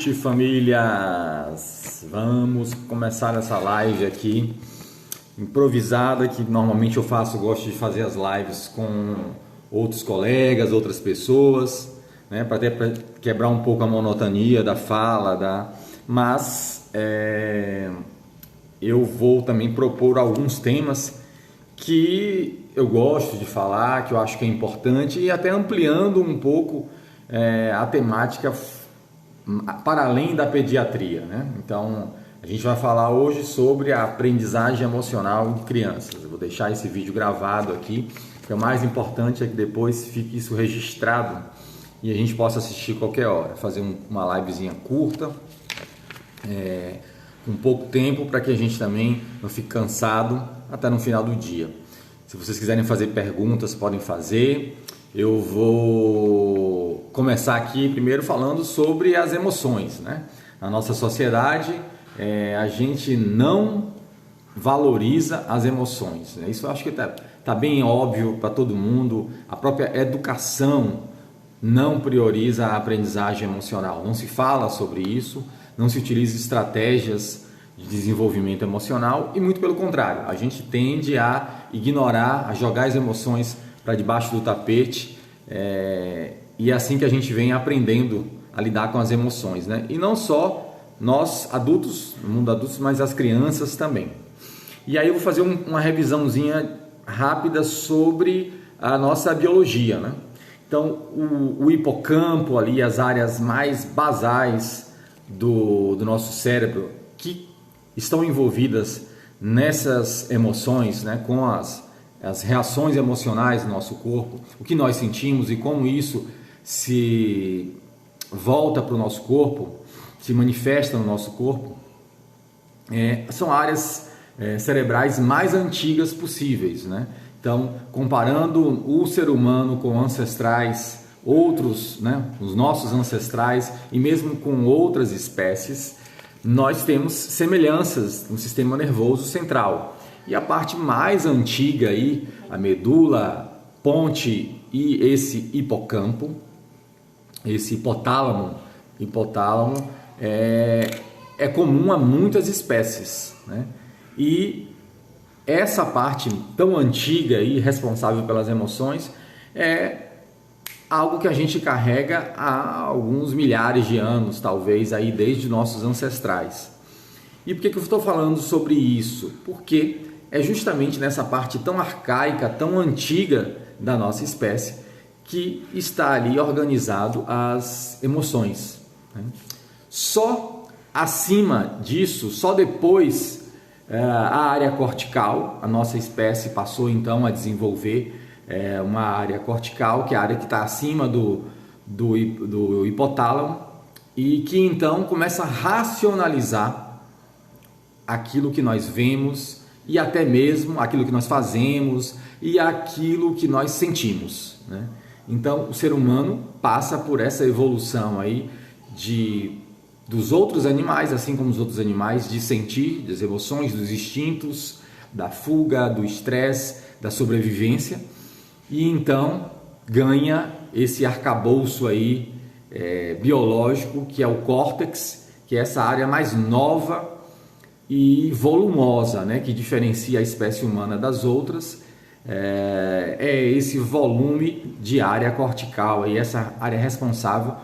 noite, famílias! Vamos começar essa live aqui improvisada, que normalmente eu faço, gosto de fazer as lives com outros colegas, outras pessoas, né, para quebrar um pouco a monotonia da fala, mas eu vou também propor alguns temas que eu gosto de falar, que eu acho que é importante, e até ampliando um pouco a temática para além da pediatria, né? Então, a gente vai falar hoje sobre a aprendizagem emocional em crianças. Eu vou deixar esse vídeo gravado aqui, porque o mais importante é que depois fique isso registrado e a gente possa assistir qualquer hora. Fazer uma livezinha curta, com pouco tempo, para que a gente também não fique cansado até no final do dia. Se vocês quiserem fazer perguntas, podem fazer. Eu vou começar aqui primeiro falando sobre as emoções, né? Na nossa sociedade, a gente não valoriza as emoções, né? Isso eu acho que tá bem óbvio para todo mundo. A própria educação não prioriza a aprendizagem emocional. Não se fala sobre isso, não se utiliza estratégias de desenvolvimento emocional e muito pelo contrário, a gente tende a ignorar, a jogar as emoções para debaixo do tapete, e é assim que a gente vem aprendendo a lidar com as emoções, né? E não só nós adultos, no mundo adulto, mas as crianças também. E aí eu vou fazer uma revisãozinha rápida sobre a nossa biologia, né? Então o hipocampo ali, as áreas mais basais do nosso cérebro que estão envolvidas nessas emoções, né, com as reações emocionais do nosso corpo, o que nós sentimos e como isso se volta para o nosso corpo, se manifesta no nosso corpo, são áreas cerebrais mais antigas possíveis, né? Então, comparando o ser humano com ancestrais, outros, né, os nossos ancestrais e mesmo com outras espécies, nós temos semelhanças no sistema nervoso central. E a parte mais antiga aí, a medula, ponte e esse hipocampo, esse hipotálamo é comum a muitas espécies, né? E essa parte tão antiga e responsável pelas emoções é algo que a gente carrega há alguns milhares de anos, talvez aí desde nossos ancestrais. E por que eu estou falando sobre isso? Porque é justamente nessa parte tão arcaica, tão antiga da nossa espécie que está ali organizado as emoções, né? Só acima disso, só depois a área cortical, a nossa espécie passou então a desenvolver uma área cortical, que é a área que está acima do hipotálamo, e que então começa a racionalizar aquilo que nós vemos e até mesmo aquilo que nós fazemos e aquilo que nós sentimos, né? Então o ser humano passa por essa evolução aí dos outros animais, assim como os outros animais, de sentir, das emoções, dos instintos, da fuga, do estresse, da sobrevivência. E então ganha esse arcabouço aí biológico, que é o córtex, que é essa área mais nova e volumosa, né, que diferencia a espécie humana das outras. É esse volume de área cortical, aí, essa área responsável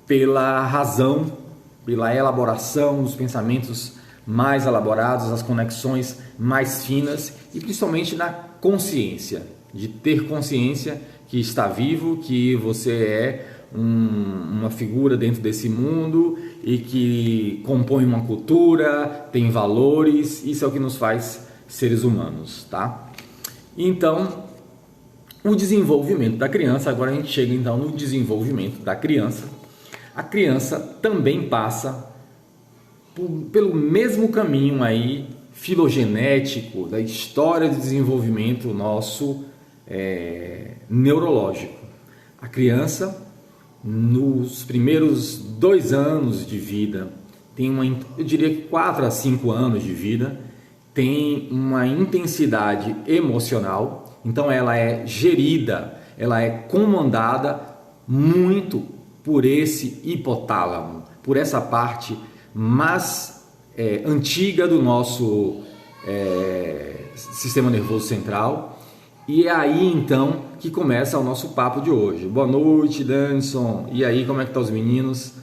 pela razão, pela elaboração dos pensamentos mais elaborados, as conexões mais finas e principalmente na consciência, de ter consciência que está vivo, que você é uma figura dentro desse mundo e que compõe uma cultura, tem valores. Isso é o que nos faz seres humanos, tá? Então, o desenvolvimento da criança, agora a gente chega então no desenvolvimento da criança. A criança também passa pelo mesmo caminho aí filogenético da história de desenvolvimento nosso neurológico. A criança, nos primeiros 2 anos de vida, eu diria que 4 a 5 anos de vida, tem uma intensidade emocional, então ela é gerida, ela é comandada muito por esse hipotálamo, por essa parte mais antiga do nosso sistema nervoso central. E é aí então que começa o nosso papo de hoje. Boa noite, Danson. E aí, como é que estão os meninos?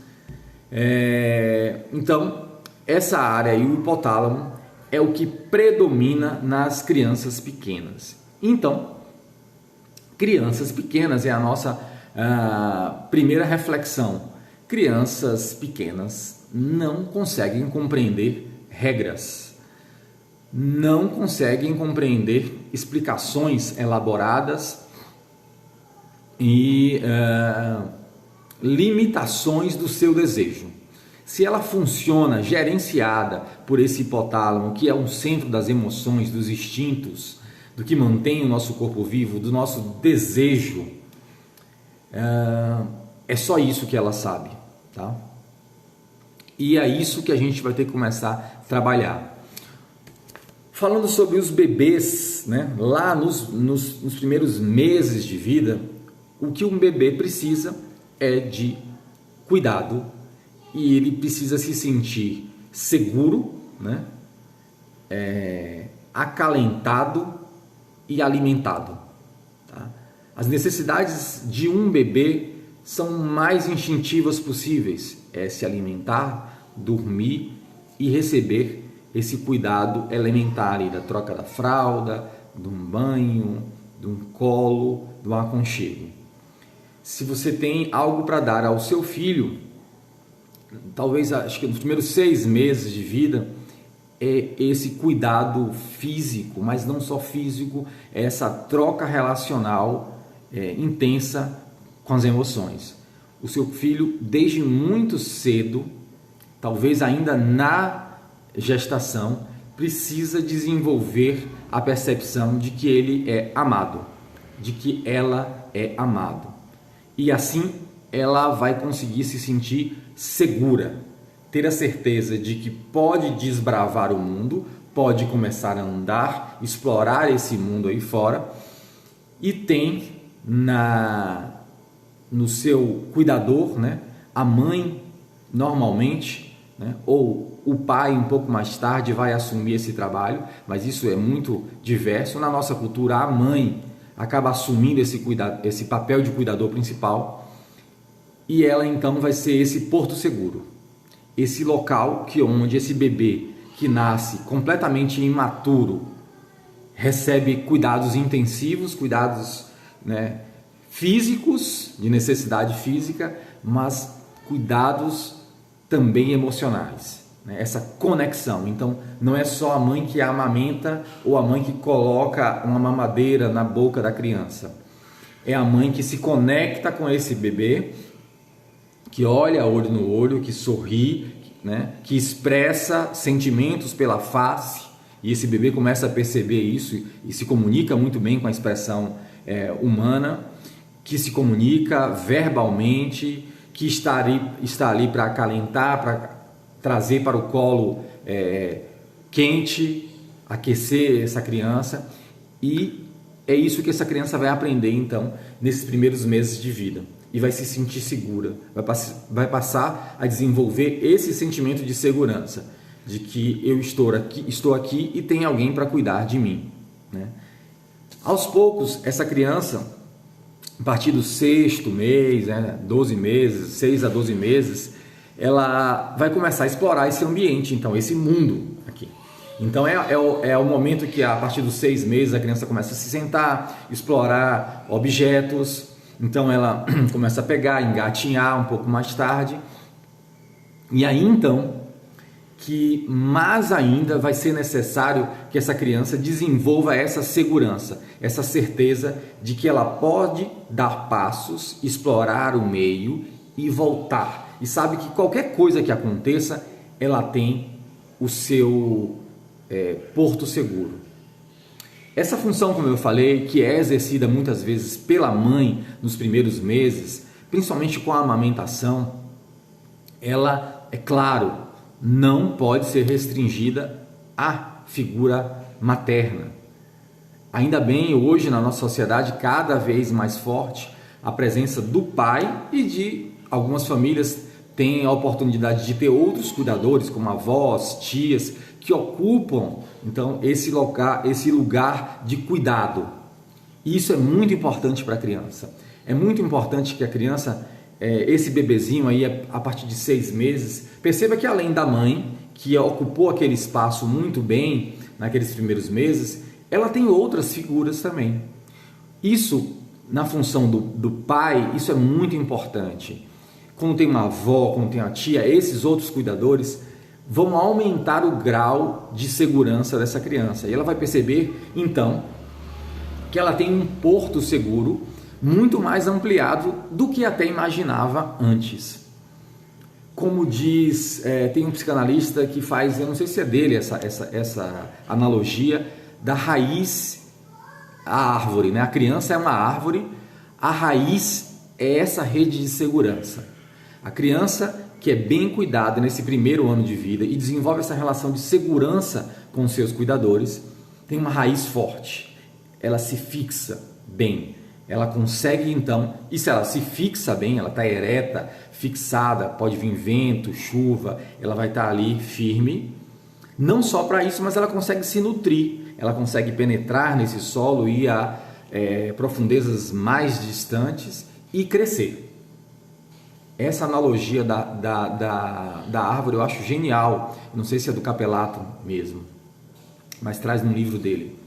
Então, essa área aí, o hipotálamo, é o que predomina nas crianças pequenas. Então, crianças pequenas é a nossa primeira reflexão. Crianças pequenas não conseguem compreender regras, não conseguem compreender explicações elaboradas e limitações do seu desejo. Se ela funciona gerenciada por esse hipotálamo, que é um centro das emoções, dos instintos, do que mantém o nosso corpo vivo, do nosso desejo, é só isso que ela sabe, tá? E é isso que a gente vai ter que começar a trabalhar. Falando sobre os bebês, né? Lá nos primeiros meses de vida, o que um bebê precisa é de cuidado e ele precisa se sentir seguro, né? Acalentado e alimentado. Tá? As necessidades de um bebê são mais instintivas possíveis, é se alimentar, dormir e receber esse cuidado elementar aí, da troca da fralda, de um banho, de um colo, de um aconchego. Se você tem algo para dar ao seu filho, talvez acho que nos primeiros 6 meses de vida, é esse cuidado físico, mas não só físico, é essa troca relacional intensa com as emoções. O seu filho, desde muito cedo, talvez ainda na gestação, precisa desenvolver a percepção de que ele é amado, de que ela é amado. E assim ela vai conseguir se sentir segura, ter a certeza de que pode desbravar o mundo, pode começar a andar, explorar esse mundo aí fora, e tem no seu cuidador, né, a mãe normalmente, né, ou o pai um pouco mais tarde vai assumir esse trabalho, mas isso é muito diverso. Na nossa cultura, a mãe acaba assumindo esse papel de cuidador principal, e ela então vai ser esse porto seguro, esse local onde esse bebê que nasce completamente imaturo recebe cuidados intensivos, cuidados, né, físicos, de necessidade física, mas cuidados também emocionais, né? Essa conexão. Então, não é só a mãe que amamenta ou a mãe que coloca uma mamadeira na boca da criança. É a mãe que se conecta com esse bebê, que olha olho no olho, que sorri, né? Que expressa sentimentos pela face, e esse bebê começa a perceber isso e se comunica muito bem com a expressão humana, que se comunica verbalmente, que está ali para acalentar, para trazer para o colo quente, aquecer essa criança, e é isso que essa criança vai aprender então nesses primeiros meses de vida, e vai se sentir segura, vai passar a desenvolver esse sentimento de segurança, de que eu estou aqui e tem alguém para cuidar de mim, né? Aos poucos, essa criança, a partir do 6º mês, 12 meses, 6 a 12 meses, ela vai começar a explorar esse ambiente, então, esse mundo aqui. Então é o momento que, a partir dos 6 meses, a criança começa a se sentar, explorar objetos. Então ela começa a pegar, engatinhar um pouco mais tarde. E aí então que mais ainda vai ser necessário que essa criança desenvolva essa segurança, essa certeza de que ela pode dar passos, explorar o meio e voltar. E sabe que qualquer coisa que aconteça, ela tem o seu porto seguro. Essa função, como eu falei, que é exercida muitas vezes pela mãe nos primeiros meses, principalmente com a amamentação, ela, é claro, não pode ser restringida à figura materna. Ainda bem, hoje na nossa sociedade, cada vez mais forte a presença do pai e de algumas famílias tem a oportunidade de ter outros cuidadores, como avós, tias, que ocupam então esse lugar de cuidado. Isso é muito importante para a criança. É muito importante que a criança, esse bebezinho aí, a partir de 6 meses, perceba que além da mãe, que ocupou aquele espaço muito bem naqueles primeiros meses, ela tem outras figuras também. Isso, na função do pai, isso é muito importante. Quando tem uma avó, quando tem uma tia, esses outros cuidadores vão aumentar o grau de segurança dessa criança. E ela vai perceber, então, que ela tem um porto seguro muito mais ampliado do que até imaginava antes. Como diz, tem um psicanalista que faz, eu não sei se é dele essa analogia, da raiz à árvore, né? A criança é uma árvore, a raiz é essa rede de segurança. A criança que é bem cuidada nesse primeiro ano de vida e desenvolve essa relação de segurança com seus cuidadores, tem uma raiz forte, ela se fixa bem, ela consegue então, e se ela se fixa bem, ela está ereta, fixada, pode vir vento, chuva, ela vai estar ali firme, não só para isso, mas ela consegue se nutrir, ela consegue penetrar nesse solo e ir a profundezas mais distantes e crescer. Essa analogia da árvore eu acho genial, não sei se é do Capelato mesmo, mas traz no livro dele.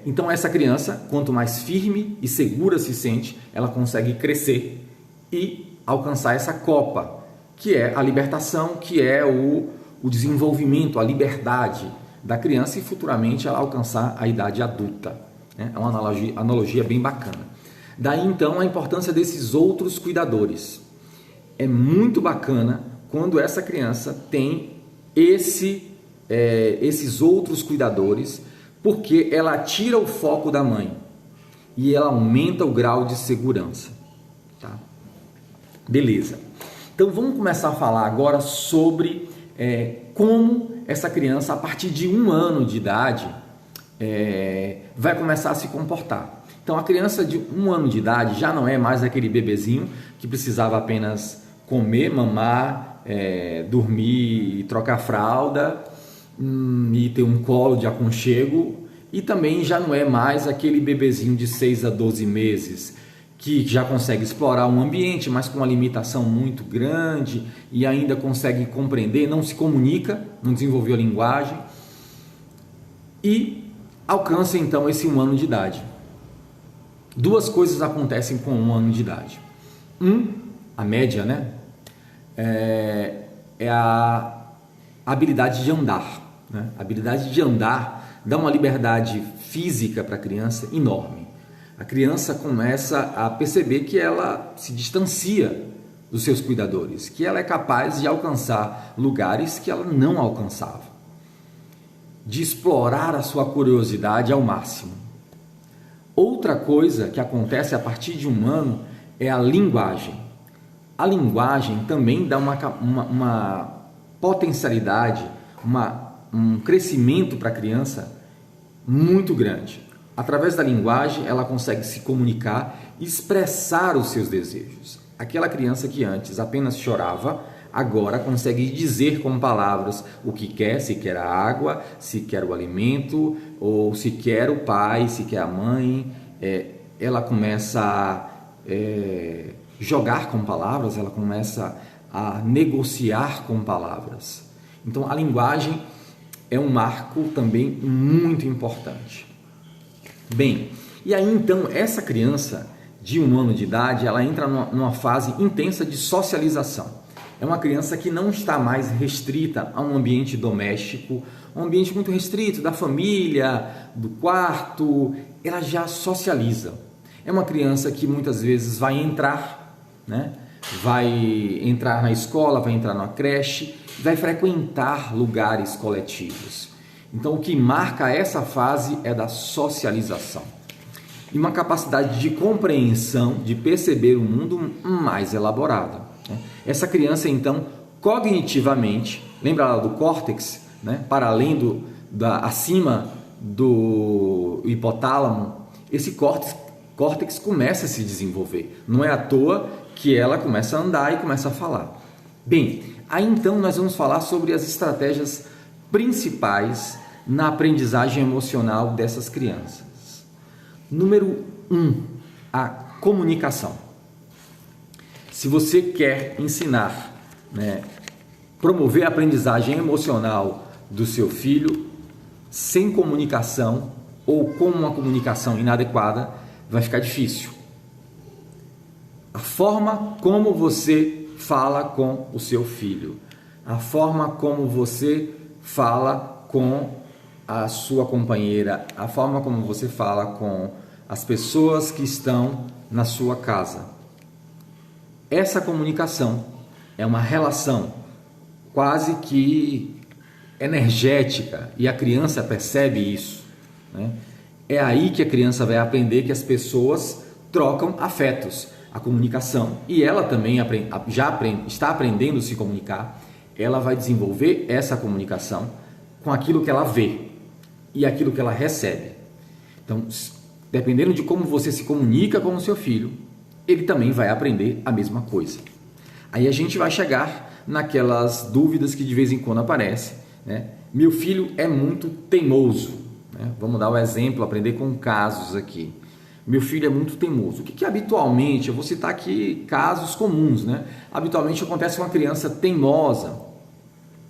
Então essa criança, quanto mais firme e segura se sente, ela consegue crescer e alcançar essa copa, que é a libertação, que é o desenvolvimento, a liberdade da criança e futuramente ela alcançar a idade adulta. É uma analogia bem bacana. Daí então a importância desses outros cuidadores. É muito bacana quando essa criança tem esses outros cuidadores, porque ela tira o foco da mãe e ela aumenta o grau de segurança. Tá? Beleza. Então vamos começar a falar agora sobre como essa criança, a partir de 1 ano de idade, vai começar a se comportar. Então a criança de 1 ano de idade já não é mais aquele bebezinho que precisava apenas comer, mamar, dormir e trocar fralda e ter um colo de aconchego, e também já não é mais aquele bebezinho de 6 a 12 meses que já consegue explorar um ambiente, mas com uma limitação muito grande e ainda consegue compreender, não se comunica, não desenvolveu a linguagem e alcança então esse 1 ano de idade. 2 coisas acontecem com 1 ano de idade. A média, né? É a habilidade de andar. Né? A habilidade de andar dá uma liberdade física para a criança enorme. A criança começa a perceber que ela se distancia dos seus cuidadores, que ela é capaz de alcançar lugares que ela não alcançava, de explorar a sua curiosidade ao máximo. Outra coisa que acontece a partir de 1 ano é a linguagem. A linguagem também dá uma potencialidade, um crescimento para a criança muito grande. Através da linguagem, ela consegue se comunicar e expressar os seus desejos. Aquela criança que antes apenas chorava, agora consegue dizer com palavras o que quer, se quer a água, se quer o alimento, ou se quer o pai, se quer a mãe. Ela começa a jogar com palavras, ela começa a negociar com palavras. Então a linguagem é um marco também muito importante. Bem, e aí então essa criança de 1 ano de idade, ela entra numa fase intensa de socialização. É uma criança que não está mais restrita a um ambiente doméstico, um ambiente muito restrito da família, do quarto, ela já socializa. É uma criança que muitas vezes vai entrar, né? Vai entrar na escola, vai entrar na creche, vai frequentar lugares coletivos. Então o que marca essa fase é da socialização. E uma capacidade de compreensão, de perceber o mundo mais elaborada. Essa criança, então, cognitivamente, lembra lá do córtex, né? Para além acima do hipotálamo, esse córtex começa a se desenvolver. Não é à toa que ela começa a andar e começa a falar. Bem, aí então nós vamos falar sobre as estratégias principais na aprendizagem emocional dessas crianças. Número 1, a comunicação. Se você quer ensinar, promover a aprendizagem emocional do seu filho sem comunicação ou com uma comunicação inadequada, vai ficar difícil. A forma como você fala com o seu filho, a forma como você fala com a sua companheira, a forma como você fala com as pessoas que estão na sua casa. Essa comunicação é uma relação quase que energética e a criança percebe isso, né? É aí que a criança vai aprender que as pessoas trocam afetos, a comunicação, e ela também está aprendendo a se comunicar. Ela vai desenvolver essa comunicação com aquilo que ela vê e aquilo que ela recebe. Então, dependendo de como você se comunica com o seu filho, ele também vai aprender a mesma coisa. Aí a gente vai chegar naquelas dúvidas que de vez em quando aparecem, né? Meu filho é muito teimoso, né? Vamos dar o exemplo, aprender com casos aqui. Meu filho é muito teimoso. O que habitualmente, eu vou citar aqui casos comuns, né? Habitualmente acontece com uma criança teimosa,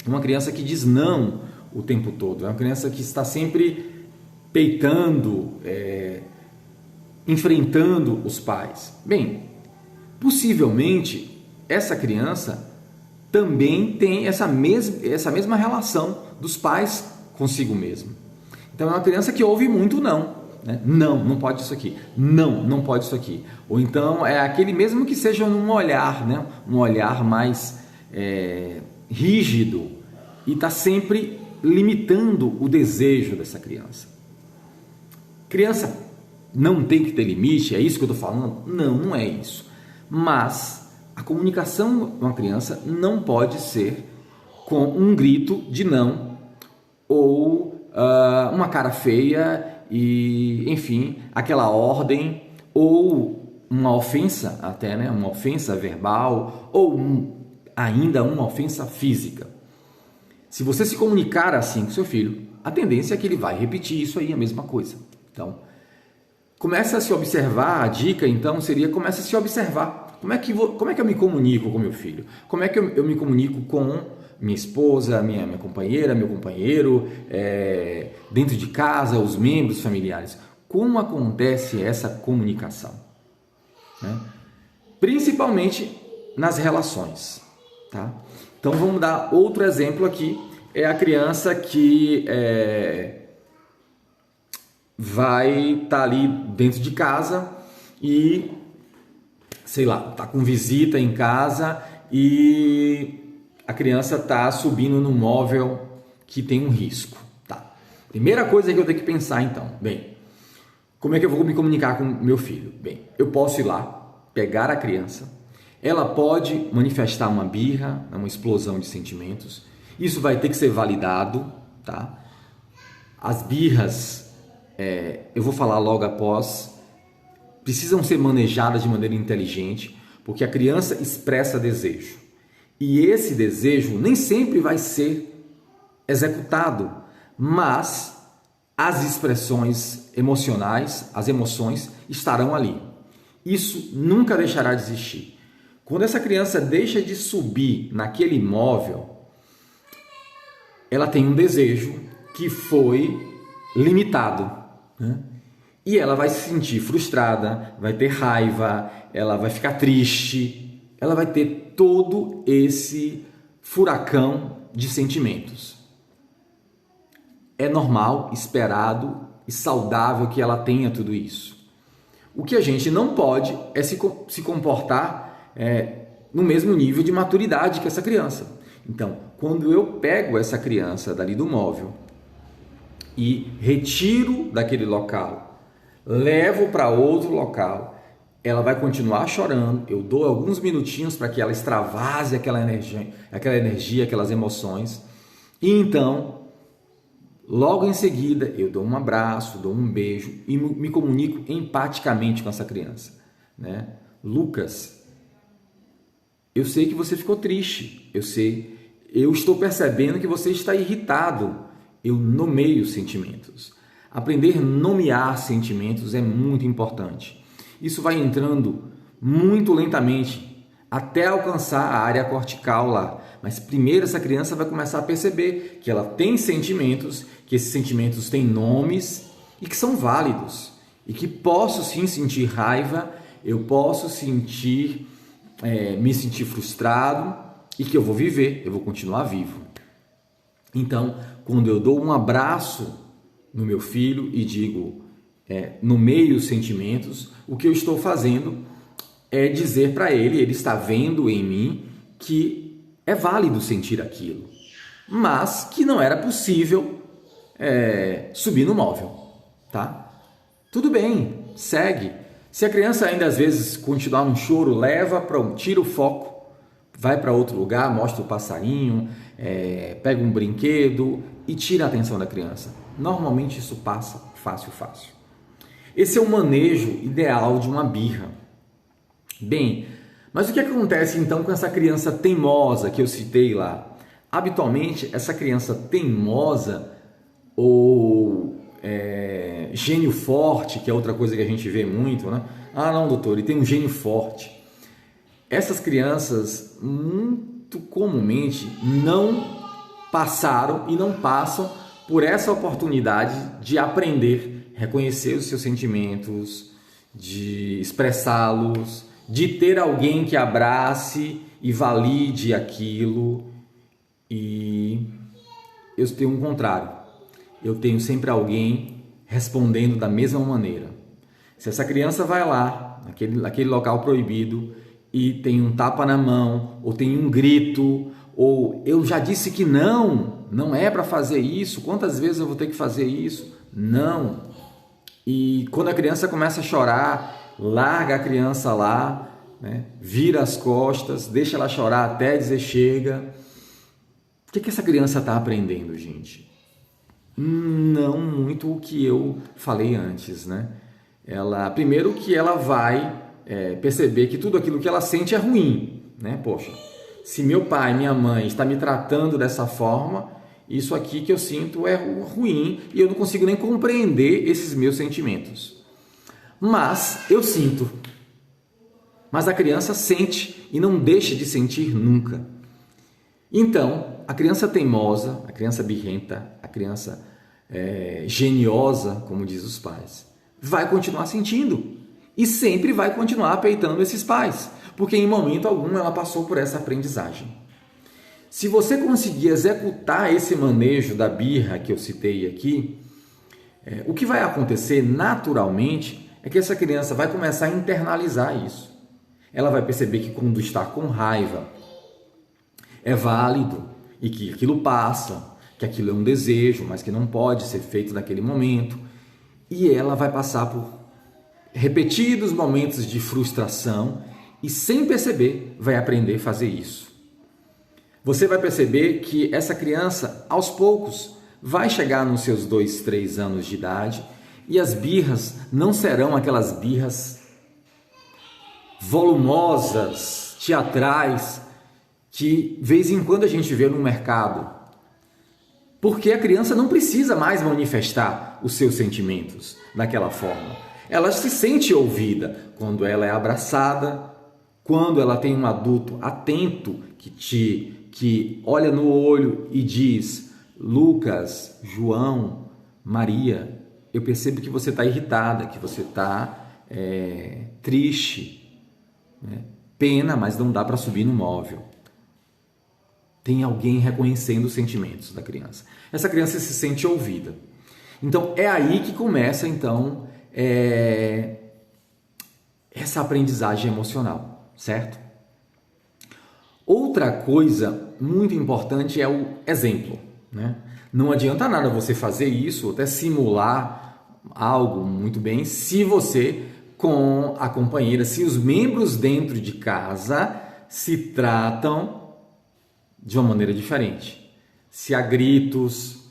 uma criança que diz não o tempo todo, é uma criança que está sempre peitando, enfrentando os pais. Bem, possivelmente essa criança também tem essa mesma relação dos pais consigo mesmo. Então é uma criança que ouve muito não, né? Não, não pode isso aqui. Não, não pode isso aqui. Ou então é aquele mesmo que seja num olhar, né? Um olhar mais rígido e está sempre limitando o desejo dessa criança. Criança não tem que ter limite, é isso que eu estou falando? Não, não é isso. Mas a comunicação com uma criança não pode ser com um grito de não ou uma cara feia e, enfim, aquela ordem ou uma ofensa até, né? Uma ofensa verbal ou ainda uma ofensa física. Se você se comunicar assim com seu filho, a tendência é que ele vai repetir isso aí, a mesma coisa. Então, começa a se observar, a dica então seria começa a se observar. Como é que eu me comunico com meu filho? Como é que eu me comunico com minha esposa, minha companheira, meu companheiro, dentro de casa, os membros familiares? Como acontece essa comunicação? Né? Principalmente nas relações, tá? Então vamos dar outro exemplo aqui, é a criança que vai estar ali dentro de casa e, sei lá, está com visita em casa e a criança está subindo num móvel que tem um risco. Tá. Primeira coisa que eu tenho que pensar então, bem, como é que eu vou me comunicar com meu filho? Bem, eu posso ir lá, pegar a criança, ela pode manifestar uma birra, uma explosão de sentimentos, isso vai ter que ser validado, tá? As birras, eu vou falar logo após, precisam ser manejadas de maneira inteligente, porque a criança expressa desejo. E esse desejo nem sempre vai ser executado, mas as expressões emocionais, as emoções estarão ali. Isso nunca deixará de existir. Quando essa criança deixa de subir naquele imóvel, ela tem um desejo que foi limitado, né? E ela vai se sentir frustrada, vai ter raiva, ela vai ficar triste, ela vai ter todo esse furacão de sentimentos. É normal, esperado e saudável que ela tenha tudo isso. O que a gente não pode é se comportar no mesmo nível de maturidade que essa criança. Então, quando eu pego essa criança dali do móvel e retiro daquele local, levo para outro local, ela vai continuar chorando, eu dou alguns minutinhos para que ela extravase aquela energia, aquelas emoções, e então, logo em seguida, eu dou um abraço, dou um beijo e me comunico empaticamente com essa criança, né? Lucas eu sei que você ficou triste, eu estou percebendo que você está irritado. Eu nomeio sentimentos. Aprender a nomear sentimentos é muito importante. Isso vai entrando muito lentamente até alcançar a área cortical lá. Mas primeiro essa criança vai começar a perceber que ela tem sentimentos, que esses sentimentos têm nomes e que são válidos. E que posso sim sentir raiva, eu posso me sentir frustrado e que eu vou viver, eu vou continuar vivo. Então, quando eu dou um abraço no meu filho e digo, nomeio os sentimentos, o que eu estou fazendo é dizer para ele está vendo em mim que é válido sentir aquilo, mas que não era possível subir no móvel, tá? Tudo bem, segue. Se a criança ainda às vezes continuar no choro, tira o foco, vai para outro lugar, mostra o passarinho, pega um brinquedo e tira a atenção da criança. Normalmente isso passa fácil. Esse é o manejo ideal de uma birra. Bem, mas o que acontece então com essa criança teimosa que eu citei lá? Habitualmente, essa criança teimosa ou gênio forte, que é outra coisa que a gente vê muito, né? Ah, não, doutor, ele tem um gênio forte. Essas crianças, muito comumente, não passaram e não passam por essa oportunidade de aprender, reconhecer os seus sentimentos, de expressá-los, de ter alguém que abrace e valide aquilo. E eu tenho um contrário. Eu tenho sempre alguém respondendo da mesma maneira. Se essa criança vai lá, naquele local proibido, e tem um tapa na mão, ou tem um grito, ou eu já disse que não é para fazer isso, quantas vezes eu vou ter que fazer isso? Não. E quando a criança começa a chorar, larga a criança lá, né? Vira as costas, deixa ela chorar até dizer chega. O que essa criança está aprendendo, gente? Não muito o que eu falei antes, né? Primeiro que ela vai perceber que tudo aquilo que ela sente é ruim, né? Poxa, se meu pai, minha mãe está me tratando dessa forma, isso aqui que eu sinto é ruim e eu não consigo nem compreender esses meus sentimentos. Mas eu sinto. Mas a criança sente e não deixa de sentir nunca. Então, a criança teimosa, a criança birrenta, a criança geniosa, como diz os pais, vai continuar sentindo e sempre vai continuar peitando esses pais, porque em momento algum ela passou por essa aprendizagem. Se você conseguir executar esse manejo da birra que eu citei aqui, o que vai acontecer naturalmente é que essa criança vai começar a internalizar isso. Ela vai perceber que quando está com raiva é válido e que aquilo passa, que aquilo é um desejo, mas que não pode ser feito naquele momento. E ela vai passar por repetidos momentos de frustração e, sem perceber, vai aprender a fazer isso. Você vai perceber que essa criança, aos poucos, vai chegar nos seus 2, 3 anos de idade e as birras não serão aquelas birras volumosas, teatrais, que de vez em quando a gente vê no mercado. Porque a criança não precisa mais manifestar os seus sentimentos daquela forma. Ela se sente ouvida quando ela é abraçada, quando ela tem um adulto atento que olha no olho e diz: Lucas, João, Maria, eu percebo que você está irritada, que você está triste, né? Pena, mas não dá para subir no móvel. Tem alguém reconhecendo os sentimentos da criança. Essa criança se sente ouvida. Então, é aí que começa, então, essa aprendizagem emocional, certo? Outra coisa muito importante é o exemplo, né? Não adianta nada você fazer isso, até simular algo muito bem, se você, com a companheira, se os membros dentro de casa se tratam de uma maneira diferente. Se há gritos,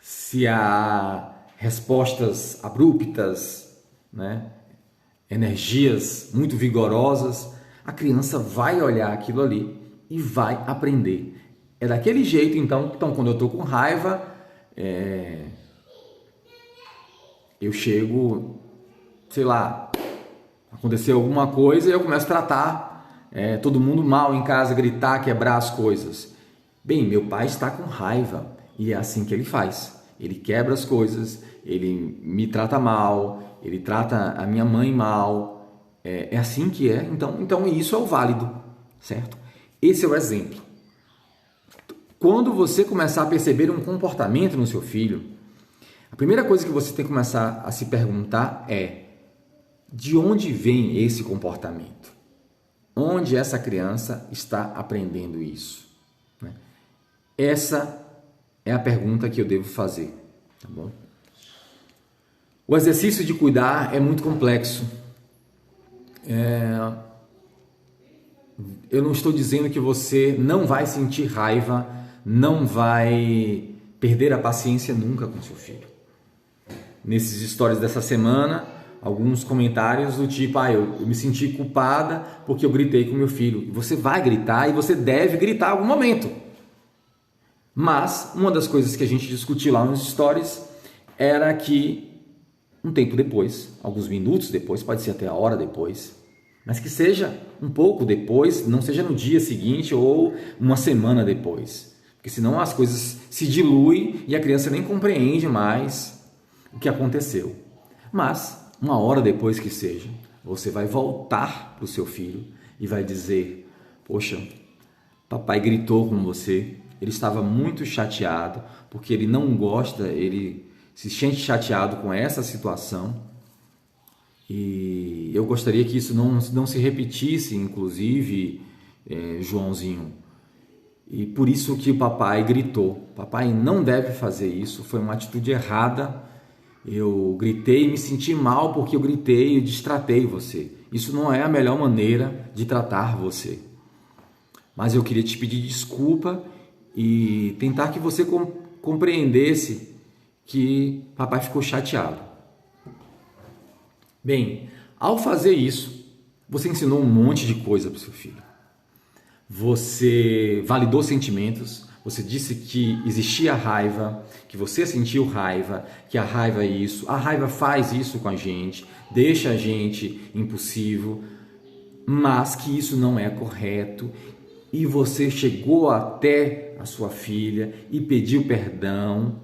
se há respostas abruptas, né? Energias muito vigorosas, a criança vai olhar aquilo ali e vai aprender. É daquele jeito, então quando eu estou com raiva, eu chego, sei lá, aconteceu alguma coisa e eu começo a tratar todo mundo mal em casa, gritar, quebrar as coisas. Bem, meu pai está com raiva e é assim que ele faz. Ele quebra as coisas, ele me trata mal, ele trata a minha mãe mal. É assim que é. Então isso é o válido, certo? Esse é o exemplo. Quando você começar a perceber um comportamento no seu filho, a primeira coisa que você tem que começar a se perguntar é: de onde vem esse comportamento? Onde essa criança está aprendendo isso? Essa é a pergunta que eu devo fazer, tá bom? O exercício de cuidar é muito complexo. Eu não estou dizendo que você não vai sentir raiva, não vai perder a paciência nunca com seu filho. Nesses stories dessa semana, alguns comentários do tipo: eu me senti culpada porque eu gritei com meu filho. Você vai gritar e você deve gritar em algum momento. Mas uma das coisas que a gente discutiu lá nos stories era que um tempo depois, alguns minutos depois, pode ser até a hora depois, mas que seja um pouco depois, não seja no dia seguinte ou uma semana depois, porque senão as coisas se diluem e a criança nem compreende mais o que aconteceu. Mas uma hora depois que seja, você vai voltar para o seu filho e vai dizer: poxa, papai gritou com você, ele estava muito chateado, porque ele não gosta, ele se sente chateado com essa situação, e eu gostaria que isso não se repetisse, inclusive, Joãozinho, e por isso que o papai gritou. Papai não deve fazer isso, foi uma atitude errada, eu gritei e me senti mal porque eu gritei e destratei você. Isso não é a melhor maneira de tratar você, mas eu queria te pedir desculpa e tentar que você compreendesse que papai ficou chateado. Bem, ao fazer isso, você ensinou um monte de coisa para o seu filho. Você validou sentimentos, você disse que existia raiva, que você sentiu raiva, que a raiva é isso, a raiva faz isso com a gente, deixa a gente impulsivo, mas que isso não é correto. E você chegou até a sua filha e pediu perdão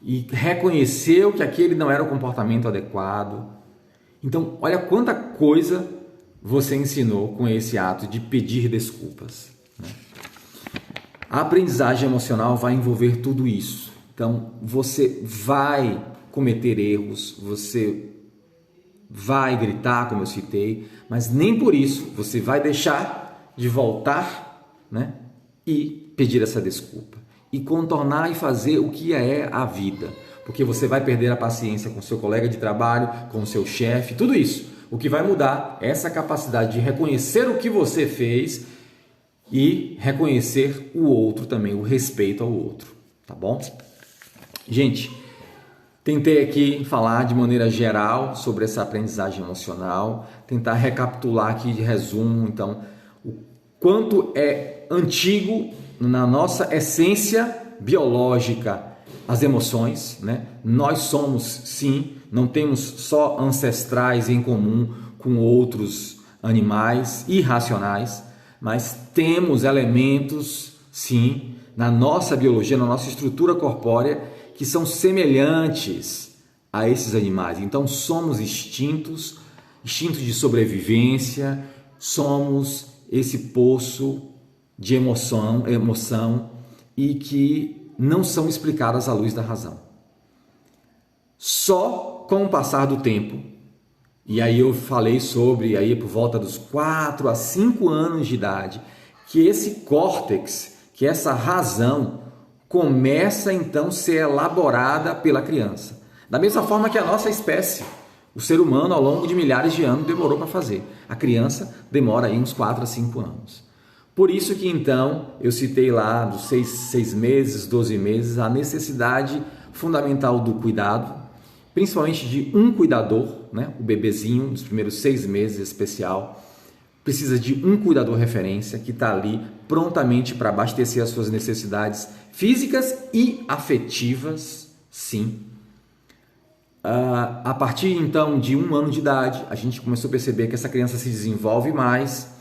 e reconheceu que aquele não era o comportamento adequado. Então, olha quanta coisa você ensinou com esse ato de pedir desculpas, né? A aprendizagem emocional vai envolver tudo isso. Então, você vai cometer erros, você vai gritar, como eu citei, mas nem por isso você vai deixar de voltar, né, e pedir essa desculpa e contornar e fazer o que é a vida, porque você vai perder a paciência com seu colega de trabalho, com seu chefe, tudo isso. O que vai mudar é essa capacidade de reconhecer o que você fez e reconhecer o outro também, o respeito ao outro, tá bom? Gente, tentei aqui falar de maneira geral sobre essa aprendizagem emocional, tentar recapitular aqui de resumo, então, o quanto é antigo na nossa essência biológica as emoções, né? Nós somos, sim, não temos só ancestrais em comum com outros animais irracionais, mas temos elementos, sim, na nossa biologia, na nossa estrutura corpórea, que são semelhantes a esses animais. Então somos instintos de sobrevivência, somos esse poço de emoção e que não são explicadas à luz da razão. Só com o passar do tempo, e aí eu falei sobre, aí por volta dos 4 a 5 anos de idade, que esse córtex, que essa razão, começa então a ser elaborada pela criança. Da mesma forma que a nossa espécie, o ser humano, ao longo de milhares de anos, demorou para fazer. A criança demora aí uns 4 a 5 anos. Por isso que então eu citei lá dos 6 meses, 12 meses, a necessidade fundamental do cuidado, principalmente de um cuidador, né? O bebezinho dos primeiros 6 meses especial, precisa de um cuidador referência que está ali prontamente para abastecer as suas necessidades físicas e afetivas, sim. A partir então de 1 ano de idade, a gente começou a perceber que essa criança se desenvolve mais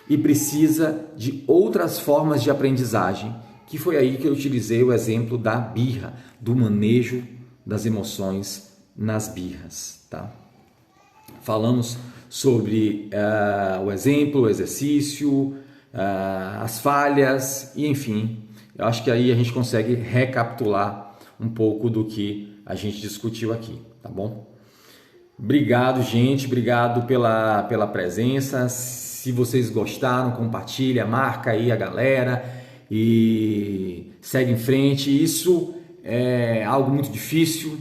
e precisa de outras formas de aprendizagem, que foi aí que eu utilizei o exemplo da birra, do manejo das emoções nas birras, tá? Falamos sobre o exemplo, o exercício, as falhas e enfim, eu acho que aí a gente consegue recapitular um pouco do que a gente discutiu aqui, tá bom? Obrigado, gente, obrigado pela presença. Se vocês gostaram, compartilha, marca aí a galera e segue em frente. Isso é algo muito difícil,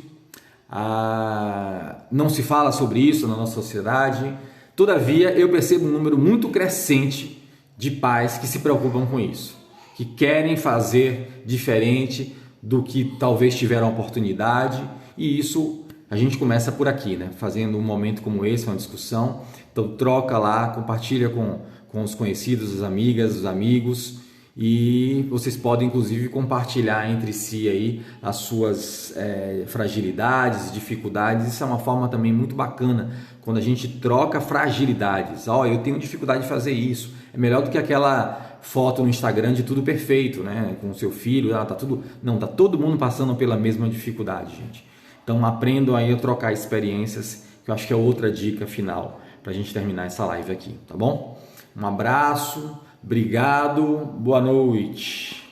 não se fala sobre isso na nossa sociedade. Todavia, eu percebo um número muito crescente de pais que se preocupam com isso, que querem fazer diferente do que talvez tiveram a oportunidade, e isso a gente começa por aqui, né? Fazendo um momento como esse, uma discussão. Então troca lá, compartilha com os conhecidos, as amigas, os amigos, e vocês podem inclusive compartilhar entre si aí as suas fragilidades, dificuldades. Isso é uma forma também muito bacana, quando a gente troca fragilidades. Eu tenho dificuldade de fazer isso. É melhor do que aquela foto no Instagram de tudo perfeito, né? Com o seu filho, tá tudo... Não, tá todo mundo passando pela mesma dificuldade, gente. Então aprendam aí a trocar experiências, que eu acho que é outra dica final para a gente terminar essa live aqui, tá bom? Um abraço, obrigado, boa noite.